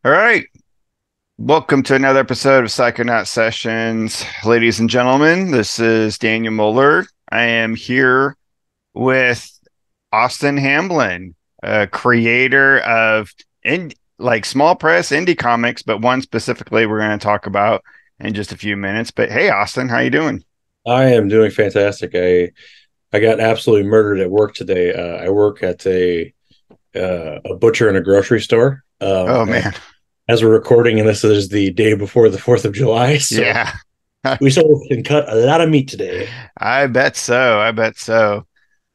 All right. Welcome to another episode of Psychonaut Sessions. Ladies and gentlemen, this is Daniel Muller. I am here with Austin Hamblin, a creator of small press indie comics, but one specifically we're going to talk about in just a few minutes. But hey, Austin, how you doing? I am doing fantastic. I got absolutely murdered at work today. I work at a butcher in a grocery store. Oh And man. as we're recording, and this is the day before the 4th of July, so Yeah. we still can cut a lot of meat today. I bet so. I bet so.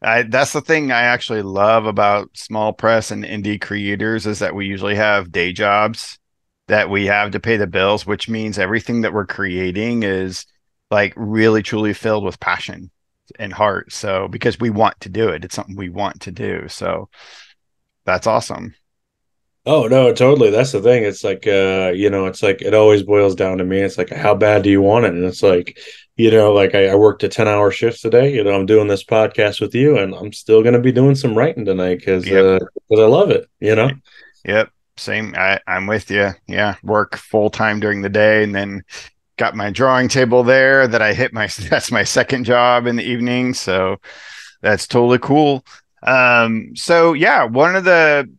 That's the thing I actually love about small press and indie creators is that we usually have day jobs that we have to pay the bills, which means everything that we're creating is like really truly filled with passion and heart. So because we want to do it, it's something we want to do. So that's awesome. Oh no, totally. That's the thing. It's like it's like it always boils down to me. It's like how bad do you want it? And it's like, like I worked a 10-hour shift today. I'm doing this podcast with you, and I'm still gonna be doing some writing tonight Yep. because I love it. Yep. Same. I'm with you. Yeah. Work full time during the day and then got my drawing table there that I hit my that's my second job in the evening. So that's totally cool. So yeah, one of the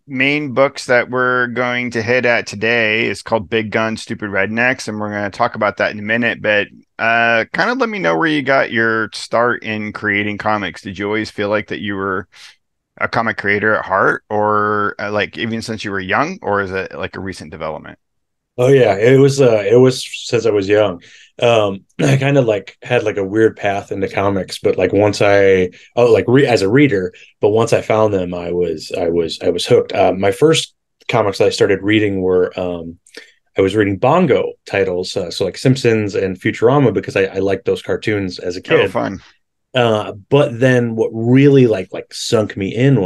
main books that we're going to hit at today is called Big Guns Stupid Rednecks, and we're going to talk about that in a minute. But kind of let me know where you got your start in creating comics. Did you always feel like that you were a comic creator at heart, or like even since you were young, or is it like a recent development? Oh yeah, it was since I was young. I kind of like had like a weird path into comics, but like once as a reader, but once I found them, I was hooked. My first comics that I started reading were I was reading Bongo titles, so like Simpsons and Futurama because I liked those cartoons as a Oh, kid. fun. But then what really like sunk me in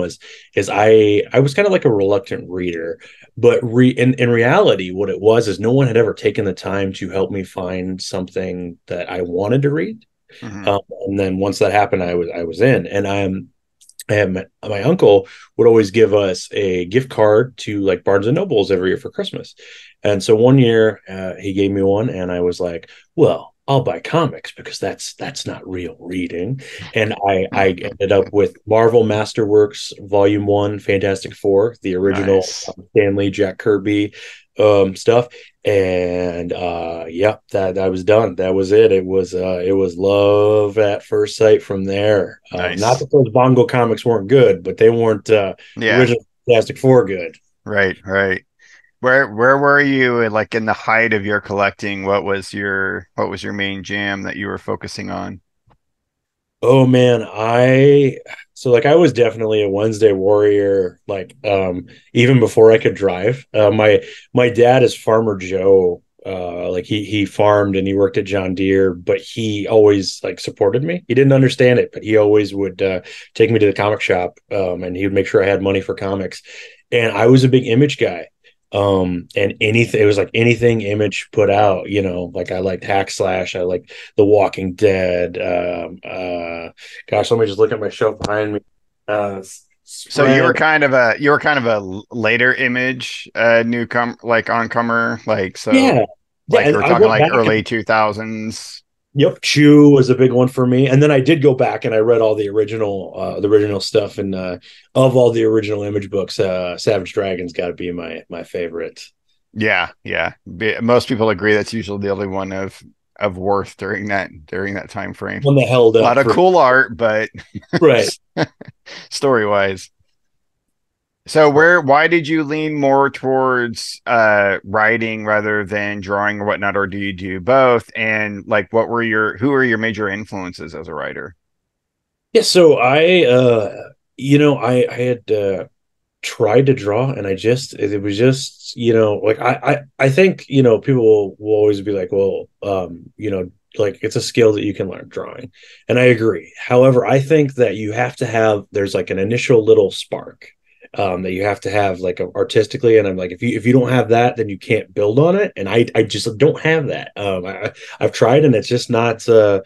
is I was kind of like a reluctant reader, but in reality, what it was is no one had ever taken the time to help me find something that I wanted to read. Hmm. And then once that happened, I was in, and my uncle would always give us a gift card to like Barnes and Nobles every year for Christmas. And so one year he gave me one, and I was like, well, I'll buy comics because that's not real reading. And I ended up with Marvel Masterworks Volume One, Fantastic Four, the original Nice. Stan Lee, Jack Kirby stuff. And yeah, that was done. That was it. It was love at first sight from there. Not Nice. that those Bongo comics weren't good, but they weren't the Yeah. original Fantastic Four good. Right. Right. Where were you like in the height of your collecting? What was your main jam that you were focusing on? Oh man, I was definitely a Wednesday warrior, like even before I could drive. My dad is Farmer Joe. Like he farmed and he worked at John Deere, but he always like supported me. He didn't understand it, but he always would take me to the comic shop, and he would make sure I had money for comics. And I was a big Image guy. And anything, it was like anything Image put out, like I liked Hack Slash, I like The Walking Dead. Gosh, let me just look at my shelf behind me. So you were Sprint. kind of a later Image newcomer, like oncomer, like so Yeah, yeah. like And we're I talking went like back early and 2000s. yep, Chew was a big one for me. And then I did go back and I read all the original stuff. And of all the original Image books, Savage Dragon's got to be my favorite. Yeah, yeah. Most people agree that's usually the only one of worth during that time frame. One that held A lot up of for cool art, but right. story wise. So why did you lean more towards writing rather than drawing or whatnot, or do you do both? And like who are your major influences as a writer? Yeah, so I had tried to draw, and it was just, like I think, people will always be like, well, like it's a skill that you can learn, drawing. And I agree. However, I think that there's like an initial little spark that you have to have like artistically. And I'm like, if you don't have that, then you can't build on it. And I just don't have that. I've tried, and it's just not something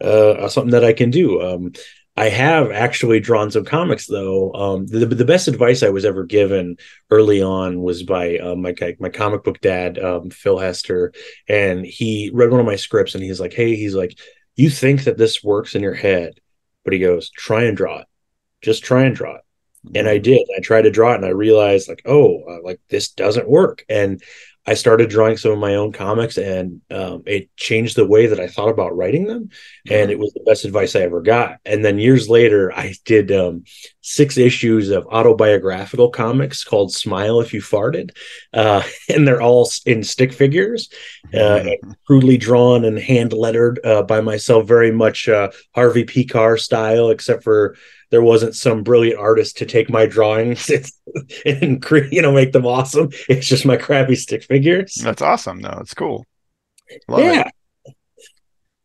that I can do. I have actually drawn some comics though. The best advice I was ever given early on was by my comic book dad, Phil Hester, and he read one of my scripts and he's like, "Hey, he's like, you think that this works in your head, but he goes, try and draw it. Just try and draw it." And I Mhm. did. I tried to draw it, and I realized like, oh, like this doesn't work. And I started drawing some of my own comics, and it changed the way that I thought about writing them. And Mhm. it was the best advice I ever got. And then years later, I did 6 issues of autobiographical comics called "Smile If You Farted," and they're all in stick figures. And crudely drawn and hand lettered by myself, very much Harvey Pekar style, except for there wasn't some brilliant artist to take my drawings and make them awesome. It's just my crappy stick figures. That's awesome, though. It's cool. Love it. Yeah,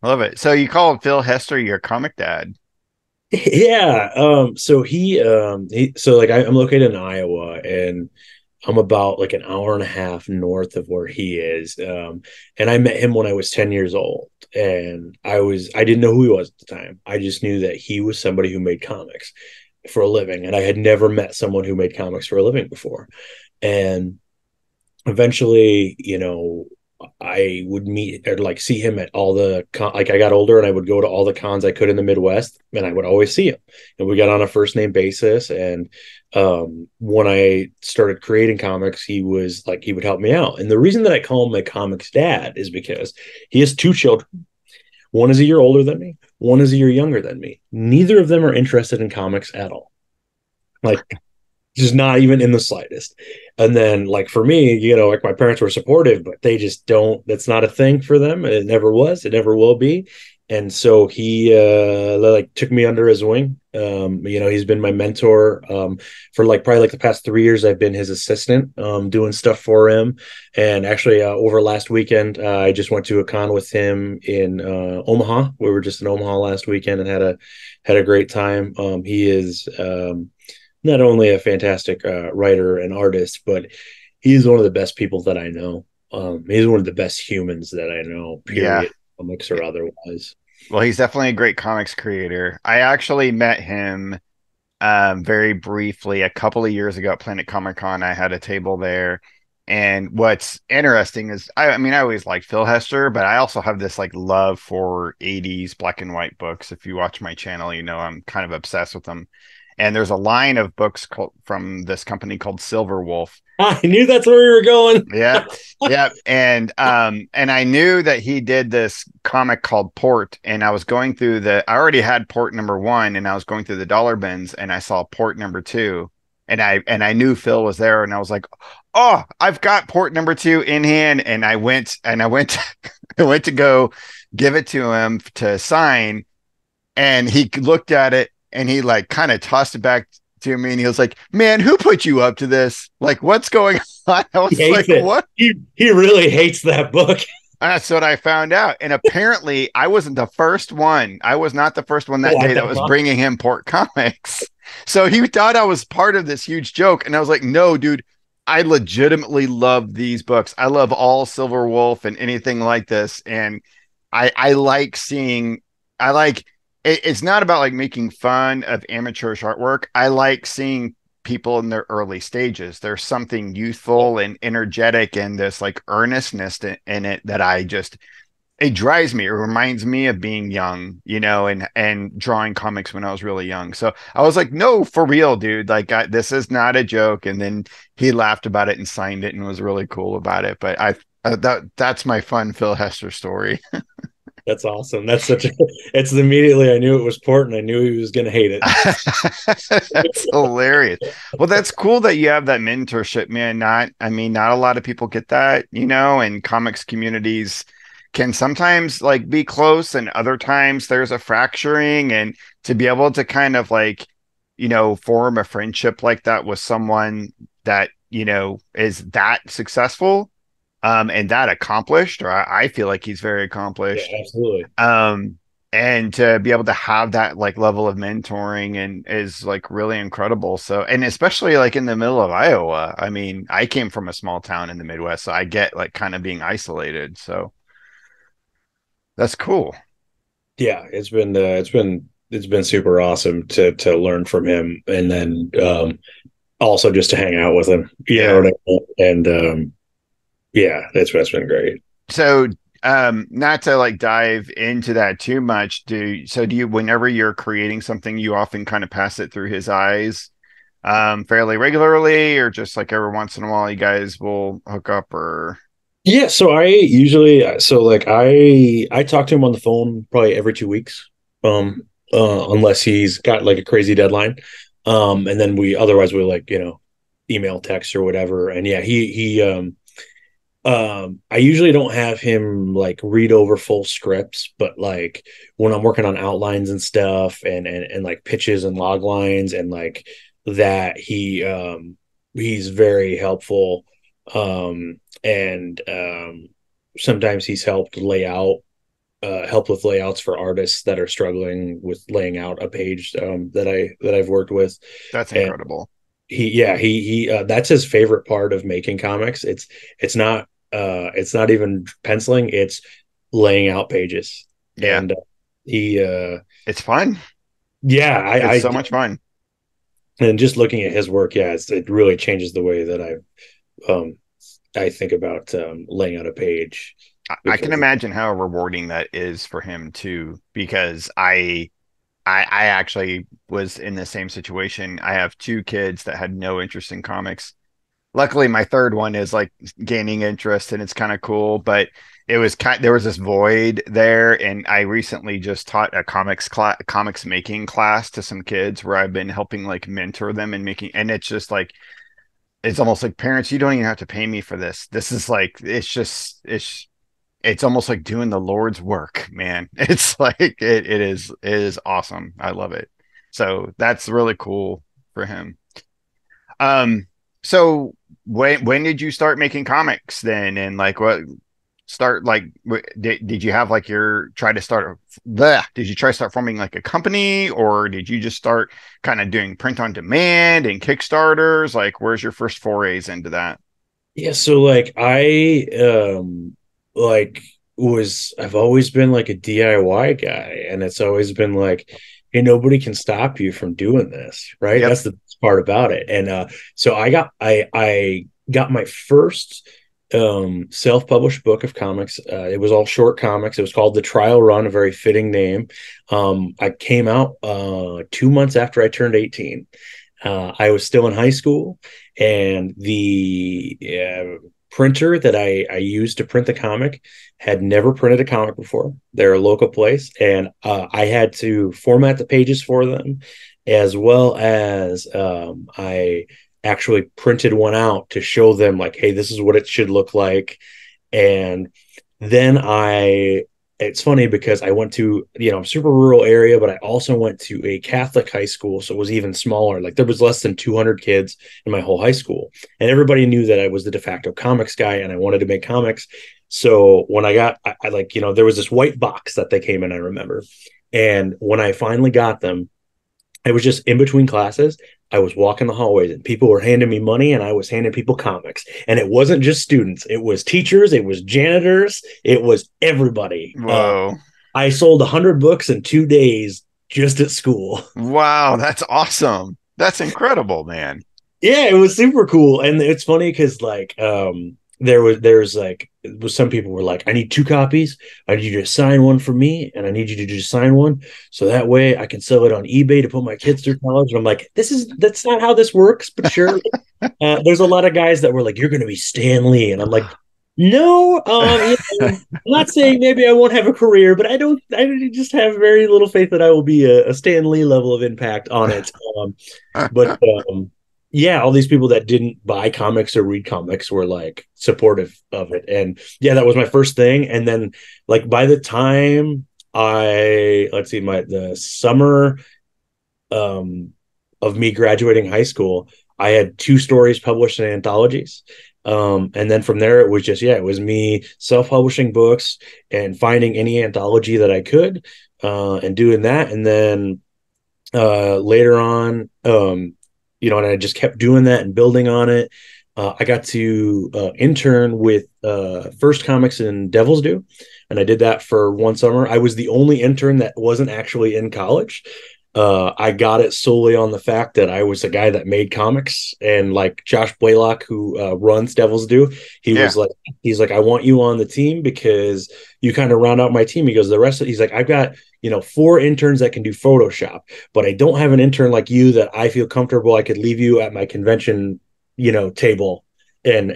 Love it. So you call Phil Hester your comic dad? yeah. So like I'm located in Iowa, and I'm about like an hour and a half north of where he is. And I met him when I was 10 years old, and I didn't know who he was at the time. I just knew that he was somebody who made comics for a living, and I had never met someone who made comics for a living before. And eventually, I would meet or like see him at all the like I got older and I would go to all the cons I could in the Midwest, and I would always see him. And we got on a first name basis. And when I started creating comics, he was like he would help me out. And the reason that I call him my comics dad is because he has 2 children. One is a year older than me, one is a year younger than me. Neither of them are interested in comics at all. Like just not even in the slightest. And then like for me, like my parents were supportive, but they just don't, that's not a thing for them. It never was, it never will be. And so he like took me under his wing. He's been my mentor for like probably like the past 3 years. I've been his assistant, doing stuff for him. And actually, over last weekend, I just went to a con with him in Omaha. We were just in Omaha last weekend and had a great time. He is not only a fantastic writer and artist, but he's one of the best people that I know. He's one of the best humans that I know, Yeah. period, comics or otherwise. Well, he's definitely a great comics creator. I actually met him very briefly a couple of years ago at Planet Comic Con. I had a table there. And what's interesting is, I mean, I always liked Phil Hester, but I also have this like love for 80s black and white books. If you watch my channel, you know I'm kind of obsessed with them. And there's a line of books from this company called Silver Wolf. I knew that's where we were going. Yeah, yeah, and I knew that he did this comic called Port, and I was going through I already had Port number 1, and I was going through the dollar bins, and I saw Port number 2, and I knew Phil was there, and I was like, oh, I've got Port number 2 in hand, and I went I went to go give it to him to sign, and he looked at it and he like kind of tossed it back to me and he was like, "Man, who put you up to this? Like, what's going on?" I He was hates like, it. "What?" He really hates that book. That's what I found out. And apparently, I wasn't the first one. I was not the first one that What day the that was fuck? bringing him Port Comics. So he thought I was part of this huge joke. And I was like, no, dude, I legitimately love these books. I love all Silver Wolf and anything like this. And I like seeing, I like, it's not about like making fun of amateurish artwork. I like seeing people in their early stages. There's something youthful and energetic and this like earnestness in it that it drives me. It reminds me of being young, and drawing comics when I was really young. So I was like, no, for real, dude. Like this is not a joke. And then he laughed about it and signed it and was really cool about it. But that's my fun Phil Hester story. That's awesome. That's such a, it's immediately I knew it was Port and I knew he was going to hate it. That's hilarious. Well, that's cool that you have that mentorship, man. I mean, not a lot of people get that, and comics communities can sometimes like be close and other times there's a fracturing, and to be able to kind of like, form a friendship like that with someone that, is that successful, and that accomplished, or I feel like he's very Yeah, accomplished. absolutely. um and to be able to have that like level of mentoring and is like really incredible. So, and especially like in the middle of Iowa, I mean, I came from a small town in the Midwest, so I get like kind of being isolated, so that's cool. Yeah, it's been it's been super awesome to learn from him, and then also just to hang out with him. You know Yeah. what I mean? And yeah, that's been great. So, not to like dive into that too much, do you, whenever you're creating something, you often kind of pass it through his eyes, fairly regularly, or just like every once in a while you guys will hook up, or Yeah, so I usually so like I talk to him on the phone probably every 2 weeks, um, unless he's got like a crazy deadline, and then we otherwise we like email, text, or whatever. And yeah, I usually don't have him like read over full scripts, but like when I'm working on outlines and stuff, and like pitches and log lines and like that, he's very helpful. And sometimes he's helped with layouts for artists that are struggling with laying out a page, that I've worked with. that's And incredible. he that's his favorite part of making comics. It's not even penciling, it's laying out pages. Yeah, And he it's fun. yeah, It's I so much fun. and just looking at his work, yeah, it really changes the way that I think about laying out a page. I can Because imagine how rewarding that is for him too, because I actually was in the same situation. I have two kids that had no interest in comics. Luckily, my third one is like gaining interest and it's kind of cool, but there was this void there, and I recently just taught a comics making class to some kids where I've been helping like mentor them and making, and it's just like it's almost like, parents, you don't even have to pay me for this. This is like it's almost like doing the Lord's work, man. It's like it is awesome. I love it. So that's really cool for him. Um, so when did you start making comics then? And like what start like did you have like your try to start did you try to start forming like a company, or did you just start kind of doing print on demand and Kickstarters? Like where's your first forays into that? yeah, so like like I've always been like a DIY guy, and it's always been like, hey, nobody can stop you from doing this, right? Yep. That's the best part about it. And so I got my first self-published book of comics. It was all short comics. It was called The Trial Run, a very fitting name. I came out 2 months after I turned 18. I was still in high school, and the printer that I used to print the comic had never printed a comic before. They're a local place, and I had to format the pages for them, as well as I actually printed one out to show them, like, hey, this is what it should look like. And then it's funny because I went to, super rural area, but I also went to a Catholic high school. So it was even smaller. Like there was less than 200 kids in my whole high school. And everybody knew that I was the de facto comics guy and I wanted to make comics. So when I like, there was this white box that they came in, I remember. And when I finally got them, I was just in between classes. I was walking the hallways and people were handing me money and I was handing people comics. And it wasn't just students, it was teachers, it was janitors, it was everybody. Whoa. I sold 100 books in 2 days just at school. Wow, that's awesome. That's incredible, man. Yeah, it was super cool. And it's funny because like there's like some people were like, I need 2 copies. I need you to sign one for me, and I need you to just sign one so that way I can sell it on eBay to put my kids through college. And I'm like, that's not how this works, but sure. There's a lot of guys that were like, you're gonna be Stan Lee, and I'm like, no, I'm not saying maybe I won't have a career, but I just have very little faith that I will be a Stan Lee level of impact on it. But yeah, all these people that didn't buy comics or read comics were like supportive of it. And yeah, that was my first thing. And then like by the time let's see, the summer um, of me graduating high school, I had 2 stories published in anthologies. And then from there, it was just, yeah, it was me self-publishing books and finding any anthology that I could, and doing that. And then later on, and I just kept doing that and building on it. I got to intern with First Comics in Devil's Due, and I did that for one summer. I was the only intern that wasn't actually in college. I got it solely on the fact that I was a guy that made comics, and like Josh Blaylock, who runs Devil's Due, he Yeah. was like, he's like, I want you on the team because you kind of round out my team. He goes, the rest of, he's like, I've got, you know, 4 interns that can do Photoshop, but I don't have an intern like you that I feel comfortable I could leave you at my convention, you know, table and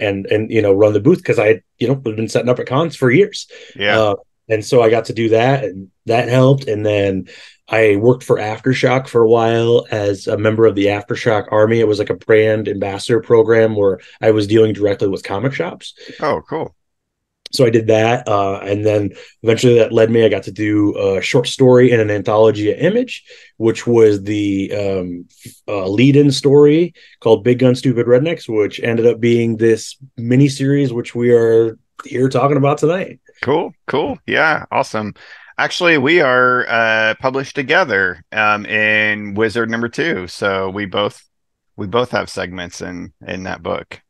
you know, run the booth, because I, you know, been setting up at cons for years. Yeah. uh and so I got to do that, and that helped. And then I worked for Aftershock for a while as a member of the Aftershock Army. It was like a brand ambassador program where I was dealing directly with comic shops. Oh, cool. So I did that, and then eventually that led me. I got to do a short story in an anthology at Image, which was the lead-in story called "Big Gun Stupid Rednecks," which ended up being this mini series, which we are here talking about tonight. Cool. Cool. Yeah. Awesome. Actually, we are published together in Wizard number two. So we both have segments in that book,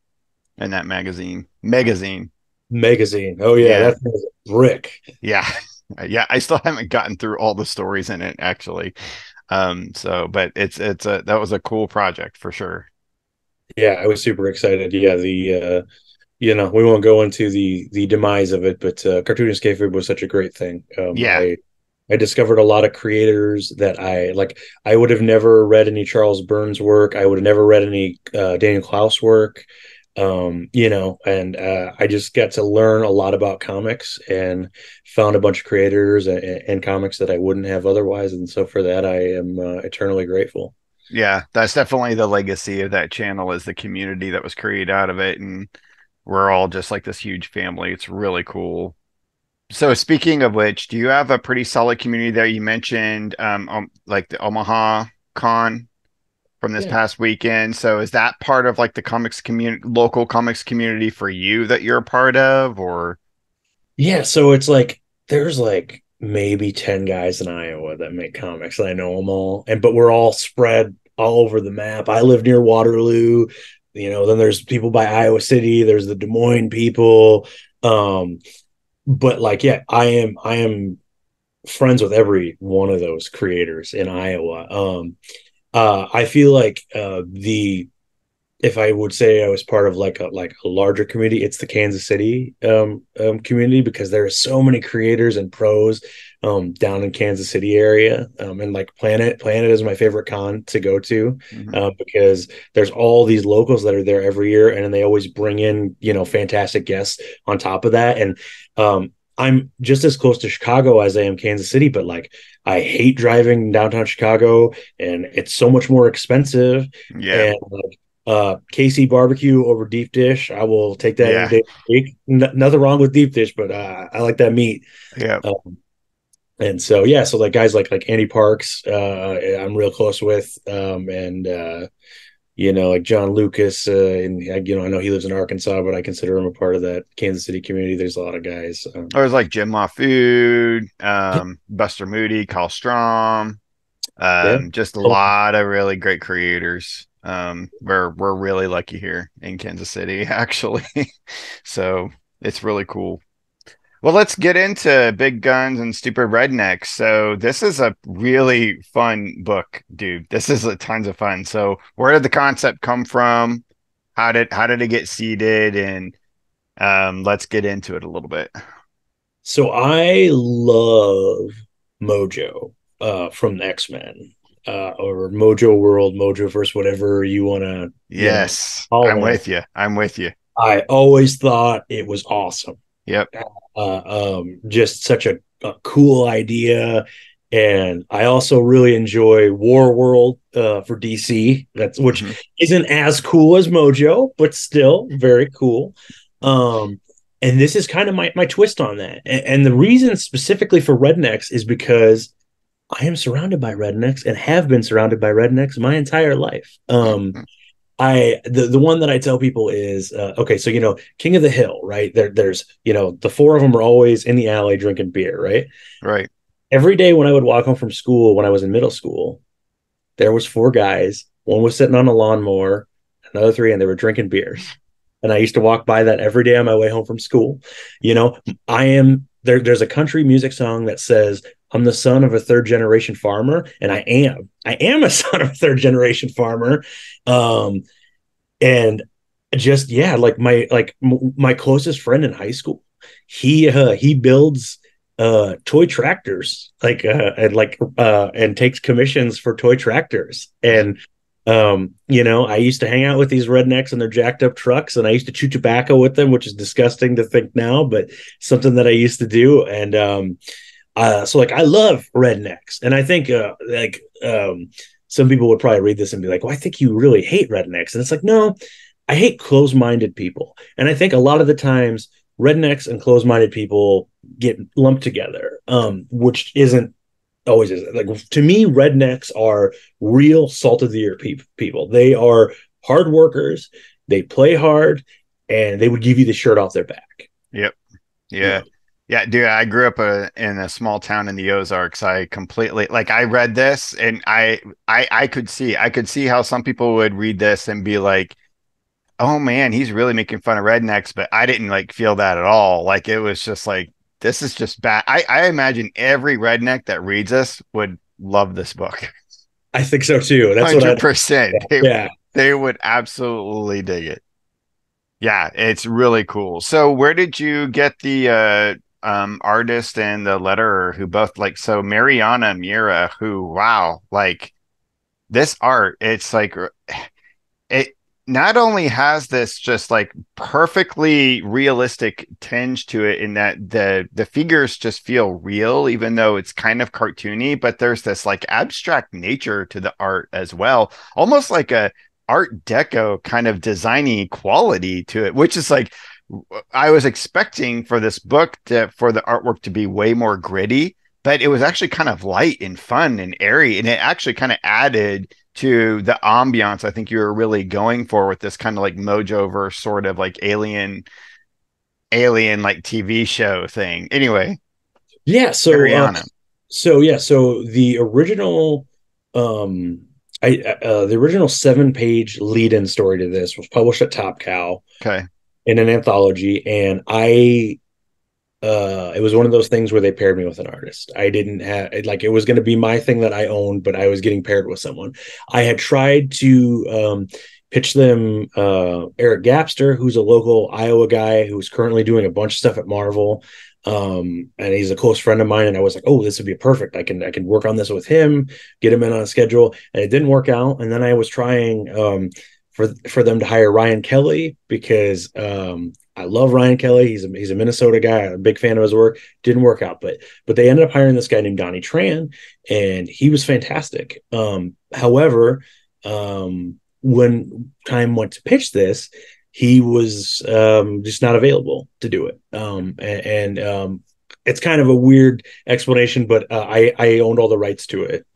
in that magazine. Magazine. Oh yeah, Yeah. that's a brick. Yeah. Yeah. I still haven't gotten through all the stories in it actually. So but it's a that was a cool project for sure. Yeah, I was super excited. Yeah, the you know, we won't go into the demise of it, but cartoonist kayfabe was such a great thing. Yeah. I discovered a lot of creators that I like. I would have never read any Charles Burns work. I would have never read any Daniel Klaus work. You know, and I just got to learn a lot about comics and found a bunch of creators and comics that I wouldn't have otherwise. And so for that, I am eternally grateful. Yeah, that's definitely the legacy of that channel, is the community that was created out of it, and we're all just like this huge family. It's really cool. So speaking of which, do you have a pretty solid community there? You mentioned like the Omaha Con from this Yeah. past weekend. So is that part of like the comics community, local comics community for you that you're a part of, or Yeah, so it's like there's like maybe 10 guys in Iowa that make comics, and I know them all. And but we're all spread all over the map. I live near Waterloo, you know, then there's people by Iowa City, there's the Des Moines people. Um, but like, yeah, I am friends with every one of those creators in Iowa. I feel like the if I would say I was part of like a larger community, it's the Kansas City community, because there are so many creators and pros down in Kansas City area. And like Planet is my favorite con to go to, Mhm. because there's all these locals that are there every year, and then they always bring in, you know, fantastic guests on top of that. And I'm just as close to Chicago as I am Kansas City, but like I hate driving downtown Chicago, and it's so much more expensive. Yeah, And KC barbecue over deep dish, I will take that any yeah, day of the week. Nothing wrong with deep dish, but I like that meat. yeah. And so yeah, so like guys like Andy Parks, I'm real close with, and you know, like John Lucas, and you know, I know he lives in Arkansas, but I consider him a part of that Kansas City community. There's a lot of guys. There's like Jim LaFood, Yeah, Buster Moody, Carl Strom, yeah. just a Oh, lot of really great creators. We're really lucky here in Kansas City, actually. So it's really cool. Well, let's get into Big Guns and Stupid Rednecks. So this is a really fun book, dude. This is a tons of fun. So where did the concept come from? How did it get seeded? And let's get into it a little bit. so I love Mojo from X-Men, or Mojo World, Mojo Verse, whatever you want to, you know, Yes, call I'm it. with you. I'm with you. I always thought it was awesome. Yep. Just such a cool idea. And I also really enjoy War World for DC. That's which Hmm. isn't as cool as Mojo, but still very cool. Um, and this is kind of my twist on that. And the reason specifically for rednecks is because I am surrounded by rednecks and have been surrounded by rednecks my entire life. The one that I tell people is okay. So you know, King of the Hill, right? There's you know the four of them are always in the alley drinking beer, right? Right. Every day when I would walk home from school when I was in middle school, there was four guys. One was sitting on a lawnmower, another three, and they were drinking beers. and I used to walk by that every day on my way home from school. You know, I am there. There's a country music song that says, "I'm the son of a third generation farmer," and I am a son of a third generation farmer. And just yeah, like my closest friend in high school, he builds toy tractors, and takes commissions for toy tractors. And you know, I used to hang out with these rednecks and their jacked up trucks, and I used to chew tobacco with them, which is disgusting to think now, but something that I used to do. And so like I love rednecks, and I think some people would probably read this and be like, well, I think you really hate rednecks. And it's like, no, I hate closed-minded people. And I think a lot of the times rednecks and closed-minded people get lumped together, which isn't always is. Like, to me, rednecks are real salt of the earth people. They are hard workers. They play hard, and they would give you the shirt off their back. Yep. Yeah. Yeah. Yeah, dude, I grew up in a small town in the Ozarks. I completely like I read this and I could see how some people would read this and be like, "Oh man, he's really making fun of rednecks," but I didn't like feel that at all. Like it was just like this is just bad. I imagine every redneck that reads this would love this book. I think so too. That's what 100%. yeah. They would absolutely dig it. Yeah, it's really cool. So where did you get the artist and the letterer who both like so Mariana Mira, who wow, like this art, it's like it not only has this just like perfectly realistic tinge to it in that the figures just feel real even though it's kind of cartoony, but there's this like abstract nature to the art as well, almost like a art deco kind of designy quality to it, which is like I was expecting for this book for the artwork to be way more gritty, but it was actually kind of light and fun and airy, and it actually kind of added to the ambiance I think you were really going for with this kind of like Mojoverse sort of like alien like TV show thing. Anyway, Yeah. So the original, the original 7-page lead-in story to this was published at Top Cow okay, in an anthology, and it was one of those things where they paired me with an artist. I didn't have like it was going to be my thing that I owned, but I was getting paired with someone. I had tried to pitch them Eric Gapster, who's a local Iowa guy who's currently doing a bunch of stuff at Marvel. And he's a close friend of mine, and I was like, oh, this would be perfect. I can work on this with him, get him in on a schedule. And it didn't work out. And then I was trying for them to hire Ryan Kelly because I love Ryan Kelly. He's a Minnesota guy. I'm a big fan of his work. Didn't work out, but they ended up hiring this guy named Donnie Tran, and he was fantastic. However, when time went to pitch this, he was just not available to do it. It's kind of a weird explanation, but I owned all the rights to it.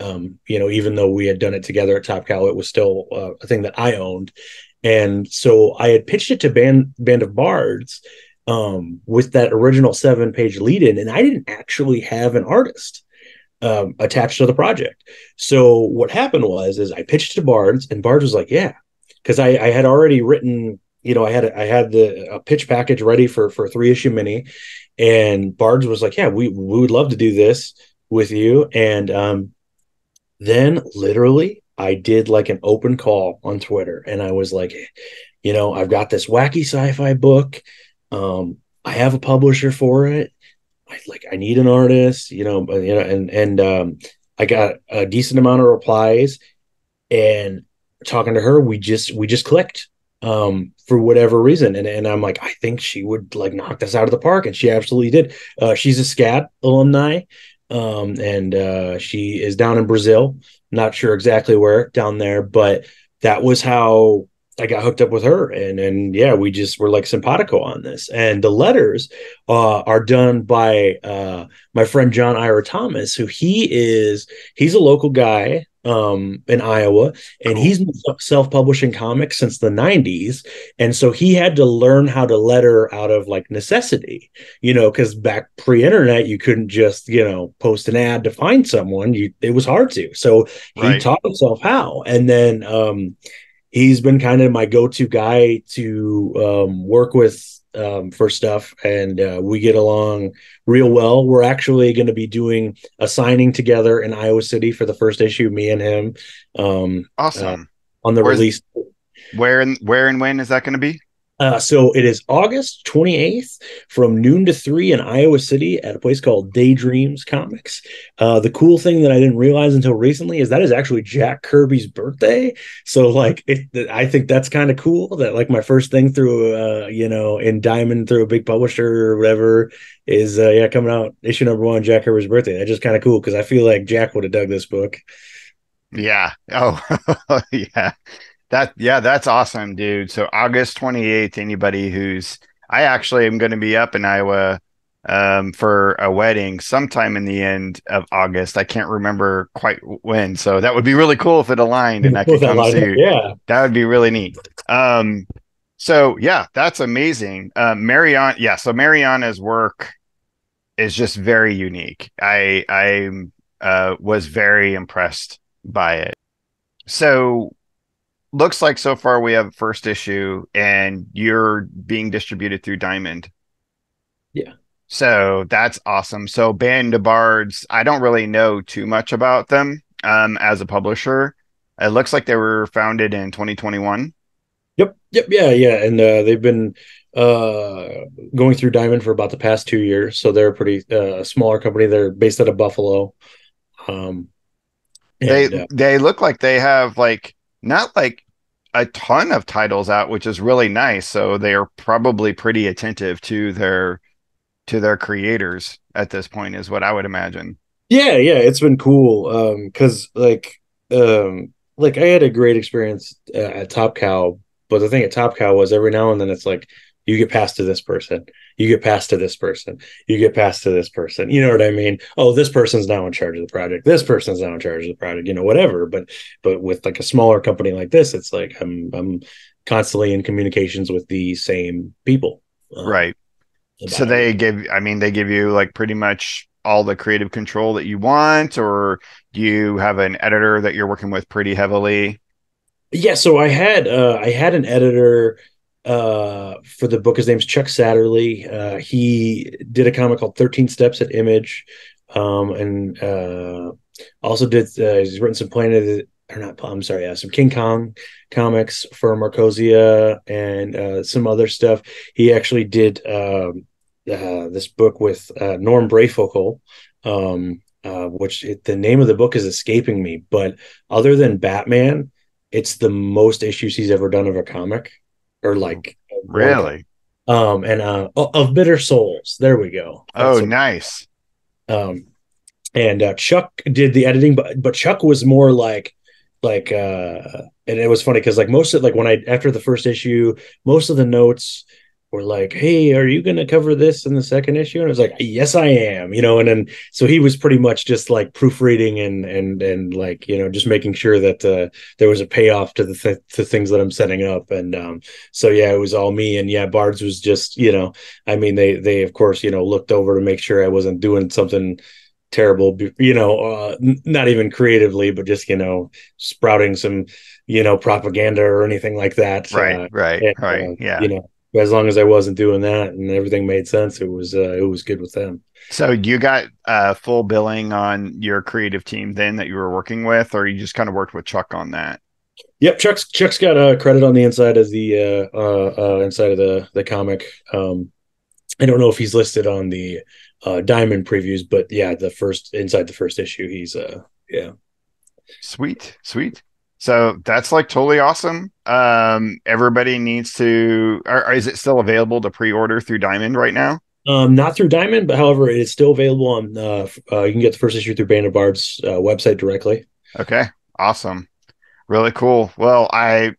Even though we had done it together at Top Cow, it was still a thing that I owned. And so I had pitched it to Band of Bards with that original 7-page lead-in, and I didn't actually have an artist attached to the project. So what happened is I pitched to Bards, and Bards was like, yeah, because I had already written, I had a pitch package ready for a 3-issue mini, and Bards was like, yeah, we would love to do this with you. And then literally I did like an open call on Twitter, and I was like, I've got this wacky sci-fi book. I have a publisher for it. I need an artist, and I got a decent amount of replies, and talking to her, we just clicked for whatever reason. And I'm like, I think she would like knock this out of the park. And she absolutely did. She's a SCAD alumni. And she is down in Brazil. Not sure exactly where down there, but that was how I got hooked up with her. And yeah, we just were like simpatico on this. And the letters are done by my friend John Ira Thomas, who he's a local guy in Iowa, and cool. He's been self-publishing comics since the 90s. And so he had to learn how to letter out of like necessity, because back pre-internet, you couldn't just, post an ad to find someone. It was hard to. So he taught himself how. And then he's been kind of my go-to guy to work with for stuff, and we get along real well. We're actually going to be doing a signing together in Iowa City for the first issue, me and him, um, uh, Awesome. on the Where's release. where and when is that going to be? So it is August 28th from noon to 3 in Iowa City at a place called Daydreams Comics. The cool thing that I didn't realize until recently is that is actually Jack Kirby's birthday. So like I think that's kind of cool that like my first thing through in Diamond through a big publisher or whatever is coming out issue number 1, Jack Kirby's birthday. That's just kind of cool because I feel like Jack would have dug this book. Yeah. Oh, yeah. That's awesome, dude. So August 28th, anybody who's I actually am going to be up in Iowa for a wedding sometime in the end of August. I can't remember quite when. So that would be really cool if it aligned and I With could that come lineup, see. yeah. That would be really neat. So yeah, that's amazing. So Mariana's work is just very unique. I was very impressed by it. So looks like so far we have first issue and you're being distributed through Diamond. Yeah. So that's awesome. So Band of Bards, I don't really know too much about them as a publisher. It looks like they were founded in 2021. Yep, yeah. And they've been uh, going through Diamond for about the past 2 years. So they're a pretty smaller company. They're based out of Buffalo. Um, They and they look like they have like not like a ton of titles out, which is really nice. So they are probably pretty attentive to their creators at this point, is what I would imagine. yeah, it's been cool. Because like I had a great experience at Top Cow, but the thing at Top Cow was every now and then it's like you get passed to this person, you get passed to this person, you get passed to this person. You know what I mean? Oh, this person's now in charge of the project. This person's now in charge of the project. Whatever. But with like a smaller company like this, it's like I'm constantly in communications with the same people. Right. So About everything. they give you like pretty much all the creative control that you want, or do you have an editor that you're working with pretty heavily? Yeah, so I had an editor for the book. His name's Chuck Satterley. He did a comic called 13 Steps at Image. And also did he's written some Planet or not, I'm sorry, some King Kong comics for Marcosia and some other stuff. He actually did this book with Norm Brayfogle, the name of the book is escaping me, but other than Batman, it's the most issues he's ever done of a comic or like one comic. Really? And of Bitter Souls. There we go. Oh, That's what. nice. Um, and Chuck did the editing, but Chuck was more and it was funny because like most of like when I after the first issue, most of the notes were like, "Hey, are you going to cover this in the second issue?" And I was like, "Yes, I am." And then so he was pretty much just like proofreading and like just making sure that there was a payoff to to things that I'm setting up. And so yeah, it was all me. And yeah, Bards was just I mean they of course looked over to make sure I wasn't doing something terrible, not even creatively, but just sprouting some propaganda or anything like that. Right, right, And right. Yeah. as long as I wasn't doing that and everything made sense, it was good with them. So you got full billing on your creative team then that you were working with, or you just kind of worked with Chuck on that? Yep, Chuck's got a credit on the inside of the inside of the comic. I don't know if he's listed on the Diamond previews, but yeah, inside the first issue, he's yeah. Sweet, sweet. So that's like totally awesome. Everybody needs to, or is it still available to pre-order through Diamond right now? Not through Diamond, but however, it is still available on. You can get the first issue through Band of Bard's website directly. Okay, awesome. Really cool. Well, I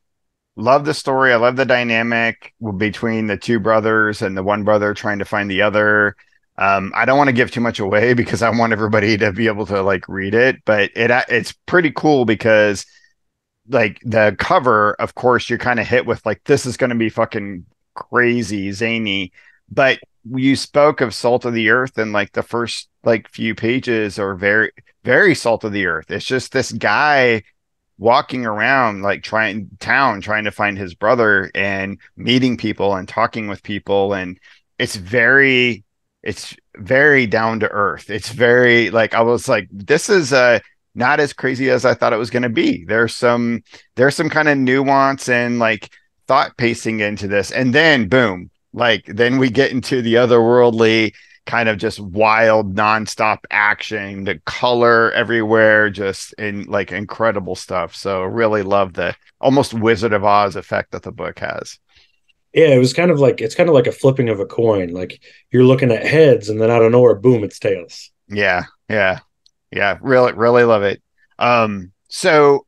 love the story. I love the dynamic between the two brothers and the one brother trying to find the other. I don't want to give too much away because I want everybody to be able to like read it, but it's pretty cool because like the cover, of course, you're kind of hit with like this is going to be fucking crazy zany, but you spoke of salt of the earth and like the first like few pages are very very salt of the earth. It's just this guy walking around like trying to find his brother and meeting people and talking with people. And it's very it's very down to earth. It's very like I was like, this is not as crazy as I thought it was going to be. There's some kind of nuance and like thought pacing into this. And then boom, like then we get into the otherworldly kind of just wild nonstop action, the color everywhere, just in like incredible stuff. So really love the almost Wizard of Oz effect that the book has. Yeah, it was kind of like it's kind of like a flipping of a coin. Like you're looking at heads, and then out of nowhere, boom, it's tails. Yeah, yeah, yeah. Really love it. So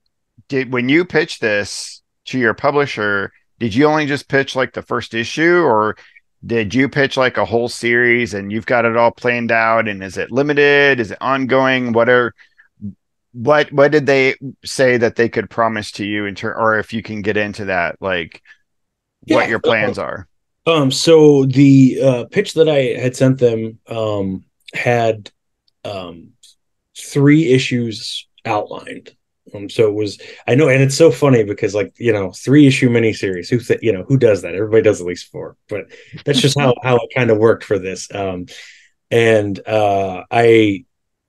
did when you pitched this to your publisher, did you only just pitch like the first issue, or did you pitch like a whole series and you've got it all planned out? And is it limited? Is it ongoing? What did they say that they could promise to you or if you can get into that, like what Yeah. your plans are? So the pitch that I had sent them had um, 3 issues outlined. So it was, I know, and it's so funny because, like, 3 issue miniseries. Who does that? Everybody does at least 4, but that's just how it kind of worked for this. And I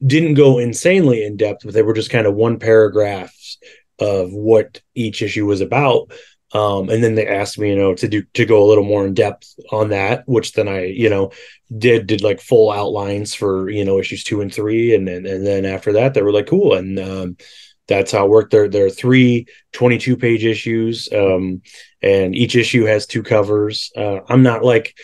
didn't go insanely in depth, but they were just kind of one paragraphs of what each issue was about. And then they asked me, to go a little more in depth on that, which then I, did like full outlines for, issues 2 and 3. And then after that, they were like, cool. And that's how it worked. There are 3 22-page issues. And each issue has 2 covers. I'm not like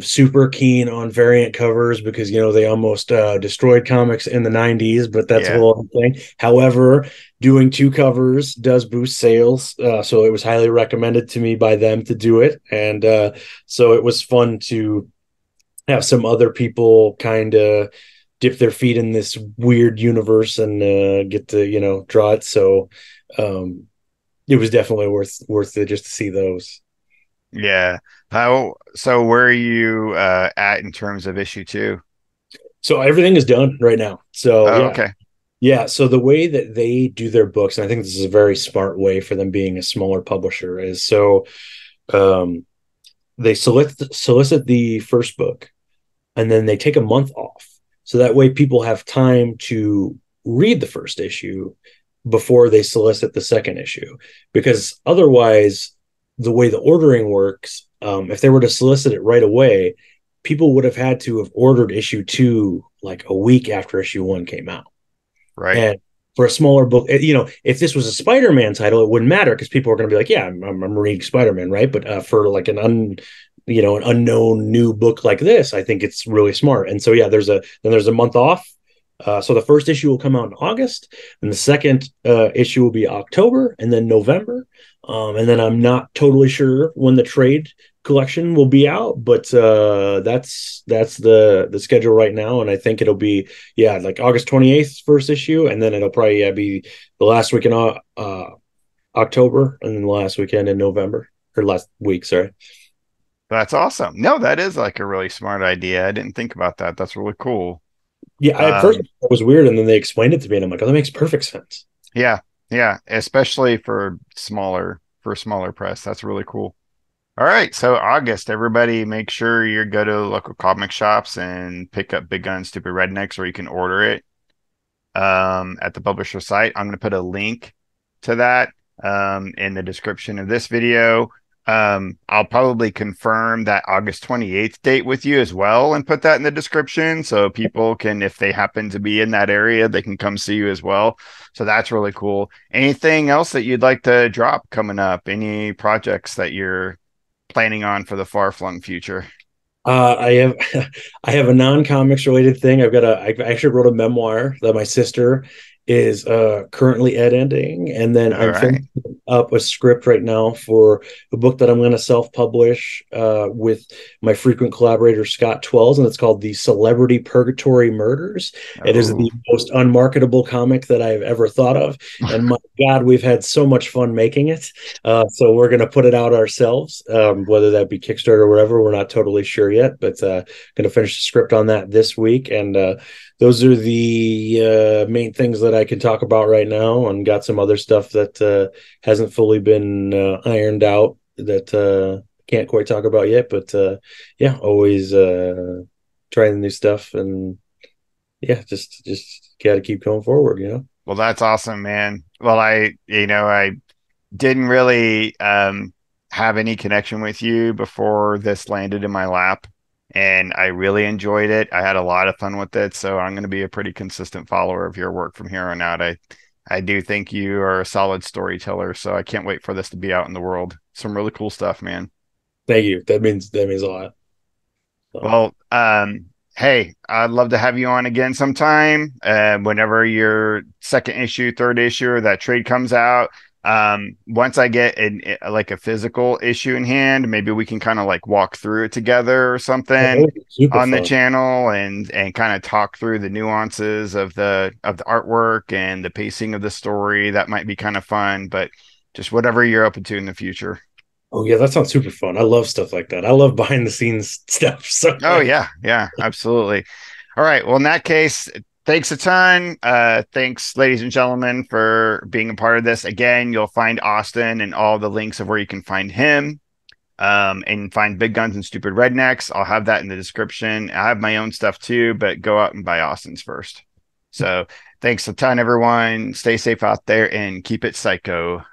super keen on variant covers because they almost destroyed comics in the 90s, but that's a Yeah. whole other thing. However, doing 2 covers does boost sales, so it was highly recommended to me by them to do it. And so it was fun to have some other people kind of dip their feet in this weird universe and get to draw it. So it was definitely worth it just to see those. Yeah. So where are you at in terms of issue 2? So everything is done right now. So Oh, yeah. okay. Yeah, so the way that they do their books, and I think this is a very smart way for them being a smaller publisher, is so um, they solicit the first book, and then they take a month off, so that way people have time to read the first issue before they solicit the second issue. Because otherwise, the way the ordering works, if they were to solicit it right away, people would have had to have ordered issue 2 like a week after issue 1 came out. Right. And for a smaller book, if this was a Spider-Man title, it wouldn't matter because people are going to be like, yeah, I'm reading Spider-Man, right? But for like an unknown new book like this, I think it's really smart. And so yeah, there's a month off. So the first issue will come out in August, and the second issue will be October, and then November. And then I'm not totally sure when the trade collection will be out, but that's the schedule right now, and I think it'll be like August 28th first issue, and then it'll probably be the last week in October, and then the last weekend in November, or last week, sorry. That's awesome. No, that is like a really smart idea. I didn't think about that. That's really cool. Yeah, at first Um, it was weird, and then they explained it to me, and I'm like, oh, that makes perfect sense. yeah, yeah, especially for smaller press. That's really cool. All right, so August, everybody make sure you go to local comic shops and pick up Big Gun Stupid Rednecks, or you can order it at the publisher site. I'm going to put a link to that in the description of this video. I'll probably confirm that August 28th date with you as well and put that in the description so people can, if they happen to be in that area, they can come see you as well. So that's really cool. Anything else that you'd like to drop coming up? Any projects that you're planning on for the far-flung future? I have I have a non-comics related thing. I actually wrote a memoir that my sister is currently editing, and then All I'm right. finishing up a script right now for a book that I'm going to self-publish with my frequent collaborator Scott Twells, and it's called The Celebrity Purgatory Murders. It is Oh, the most unmarketable comic that I've ever thought of, and my God, we've had so much fun making it. So we're going to put it out ourselves, whether that be Kickstarter or whatever. We're not totally sure yet, but going to finish the script on that this week, and those are the main things that I can talk about right now, and got some other stuff that hasn't fully been ironed out that can't quite talk about yet. But yeah, always trying new stuff, and yeah, just got to keep going forward, you know. Well, that's awesome, man. Well, I didn't really have any connection with you before this landed in my lap, and I really enjoyed it. I had a lot of fun with it, so I'm going to be a pretty consistent follower of your work from here on out. I do think you are a solid storyteller, so I can't wait for this to be out in the world. Some really cool stuff, man. Thank you. That means a lot. So, Well, hey, I'd love to have you on again sometime. Whenever your second issue, third issue, or that trade comes out. Once I get like a physical issue in hand, maybe we can kind of like walk through it together or that something would be super on the fun. channel and kind of talk through the nuances of the artwork and the pacing of the story. That might be kind of fun, but just whatever you're open to in the future. Oh yeah, that sounds super fun. I love stuff like that. I love behind the scenes stuff. So Oh like, yeah, yeah, absolutely. All right. Well, in that case, thanks a ton. Thanks, ladies and gentlemen, for being a part of this. Again, you'll find Austin and all the links of where you can find him. And find Big Guns and Stupid Rednecks. I'll have that in the description. I have my own stuff too, but go out and buy Austin's first. So thanks a ton, everyone. Stay safe out there and keep it psycho.